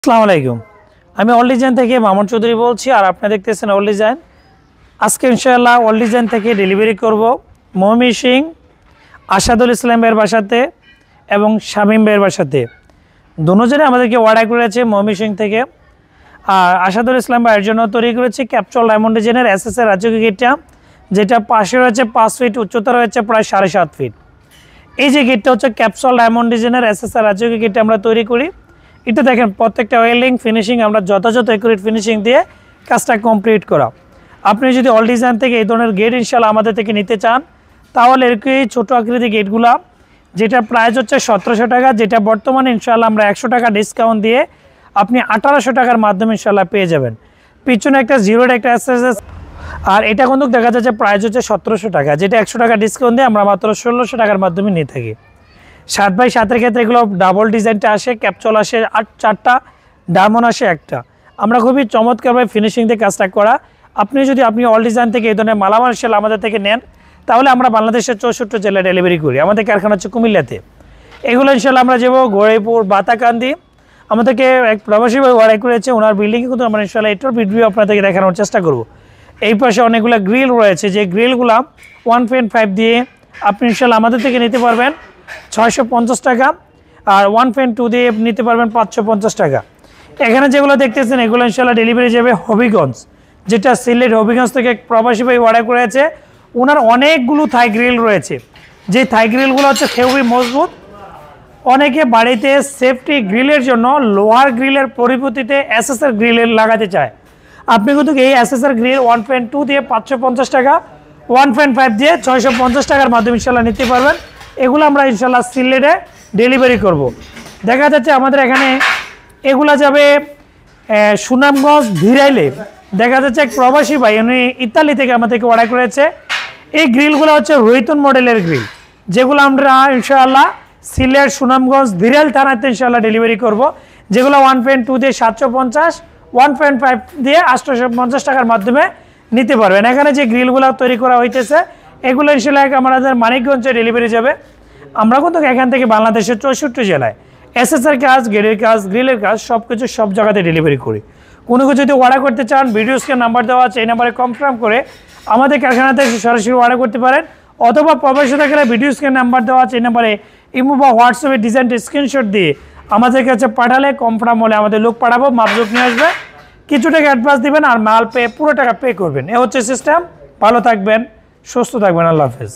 আসসালামু আলাইকুম। আমি অল ডিজাইন থেকে মামুন চৌধুরী বলছি, আর আপনি দেখতেছেন অল ডিজাইন। আজকে ইনশাআল্লাহ অল ডিজাইন থেকে ডেলিভারি করব ময়মনসিং আসাদুল ইসলাম ভাইয়ের বাসাতে এবং শামীম ভাইয়ের বাসাতে। দুজনে আমাদেরকে অর্ডার করেছে ময়মনসিং থেকে। আর আসাদুল ইসলাম ভাইয়ের জন্য তৈরি করেছি ক্যাপচুল ডায়মন্ড ডিজাইনের এসএসএর রাজকীয় গেটটা, যেটা পাশে রয়েছে 5 ফিট, উচ্চতা রয়েছে প্রায় 7.5 ফিট। এই যে গেটটা হচ্ছে ক্যাপসুল ডায়মন্ড ডিজাইনের এসএসএর রাজকীয় গেটটা আমরা তৈরি করি। এটা দেখেন প্রত্যেকটা ওয়েল্ডিং ফিনিশিং আমরা যথাযথ একুরেট ফিনিশিং দিয়ে কাজটা কমপ্লিট করা। আপনি যদি অল ডিজাইন থেকে এই ধরনের গেট ইনশাল্লাহ আমাদের থেকে নিতে চান, তাহলে এরকম ছোটো আকৃতি গেটগুলা, যেটা প্রাইস হচ্ছে 1700 টাকা, যেটা বর্তমানে ইনশাল্লাহ আমরা 100 টাকা ডিসকাউন্ট দিয়ে আপনি 1800 টাকার মাধ্যমে ইনশাল্লাহ পেয়ে যাবেন। পিছনে একটা জিরোর একটা এসএসএস, আর এটা কিন্তু দেখা যাচ্ছে প্রাইস হচ্ছে 1700 টাকা, যেটা 100 টাকা ডিসকাউন্ট দিয়ে আমরা মাত্র 1600 টাকার মাধ্যমে নিয়ে থাকি। 7x7 ক্ষেত্রে এগুলো ডাবল ডিজাইনটা আসে, ক্যাপচুল আসে 4টা, ডায়মন্ড আসে 1টা। আমরা খুবই চমৎকারভাবে ফিনিশিং দিয়ে কাজটা করা। আপনি অল ডিজাইন থেকে এই ধরনের মালামাল সেল আমাদের থেকে নেন, তাহলে আমরা বাংলাদেশের 64 জেলায় ডেলিভারি করি। আমাদের কারখানা হচ্ছে কুমিল্লাতে। এগুলো ইনশাল্লাহ আমরা যাবো গৌরীপুর, বাতাকান্দি। আমাদেরকে এক প্রবাসী ভাই অর্ডার করেছে, ওনার বিল্ডিংয়ে কিন্তু আমরা ইনশাল্লাহ এটার ভিডিও আপনাদেরকে দেখানোর চেষ্টা করব। এই পাশে অনেকগুলো গ্রিল রয়েছে, যে গ্রিলগুলো 1.5 দিয়ে আপনি ইনশাল্লাহ আমাদের থেকে নিতে পারবেন 650 টাকা, আর 1.2 দিয়ে নিতে পারবেন 550 টাকা। এখানে যেগুলো দেখতেছেন এগুলো ইনশাল্লাহ ডেলিভারি যাবে হবিগঞ্জ, যেটা সিলেট হবিগঞ্জ থেকে এক প্রবাসী ভাই অর্ডার করেছে। ওনার অনেকগুলো থাই গ্রিল রয়েছে, যে থাই গ্রিলগুলো হচ্ছে খুবই মজবুত। অনেকে বাড়িতে সেফটি গ্রিলের জন্য লোহার গ্রিলের পরিবর্তে এসএসআর গ্রিলের লাগাতে চায়। আপনি কিন্তু এই এসএসআর গ্রিল 1.2 দিয়ে 550 টাকা, 1.5 দিয়ে 650 টাকার মাধ্যমে ইনশাল্লাহ নিতে পারবেন। এগুলো আমরা ইনশাল্লাহ সিলেটে ডেলিভারি করব। দেখা যাচ্ছে আমাদের এখানে এগুলা যাবে সুনামগঞ্জ ভিরাইলে। দেখা যাচ্ছে এক প্রবাসী ভাই উনি ইতালি থেকে আমাদেরকে অর্ডার করেছে। এই গ্রিলগুলো হচ্ছে রোহিতন মডেলের গ্রিল, যেগুলো আমরা ইনশাআল্লাহ সিলেট সুনামগঞ্জ ভিরাইল থানাতে ইনশাআল্লাহ ডেলিভারি করব। যেগুলো 1.2 দিয়ে 750, 1.5 দিয়ে 850 টাকার মাধ্যমে নিতে পারবেন। এখানে যে গ্রিলগুলো তৈরি করা হইতেছে এগুলো ইনশাআল্লাহ আমাদের মানিকগঞ্জে ডেলিভারি যাবে। আমরা কিন্তু এখান থেকে বাংলাদেশের 64 জেলায় এসএসআর কাজ, গেটের কাজ, গ্রিলের কাজ সব জায়গাতে ডেলিভারি করি। কোনো কিছু যদি অর্ডার করতে চান, ভিডিও স্ক্রিনে নাম্বার দেওয়া আছে, এই নাম্বারে কনফার্ম করে আমাদের কারখানাতে সরাসরি অর্ডার করতে পারেন। অথবা প্রবাসী থাকলে ভিডিও স্ক্রিনে নাম্বার দেওয়া আছে, এই নাম্বারে ইমো বা হোয়াটসঅ্যাপে ডিজাইনটা স্ক্রিনশট দিয়ে আমাদের কাছে পাঠালে কনফার্ম হলে আমাদের লোক পাঠাবো, মাপজোক নিয়ে আসবে, কিছু টাকা অ্যাডভান্স দেবেন আর মাল পুরো টাকা পে করবেন। এ হচ্ছে সিস্টেম। ভালো থাকবেন, সুস্থ থাকবেন, আল্লাহ হাফেজ।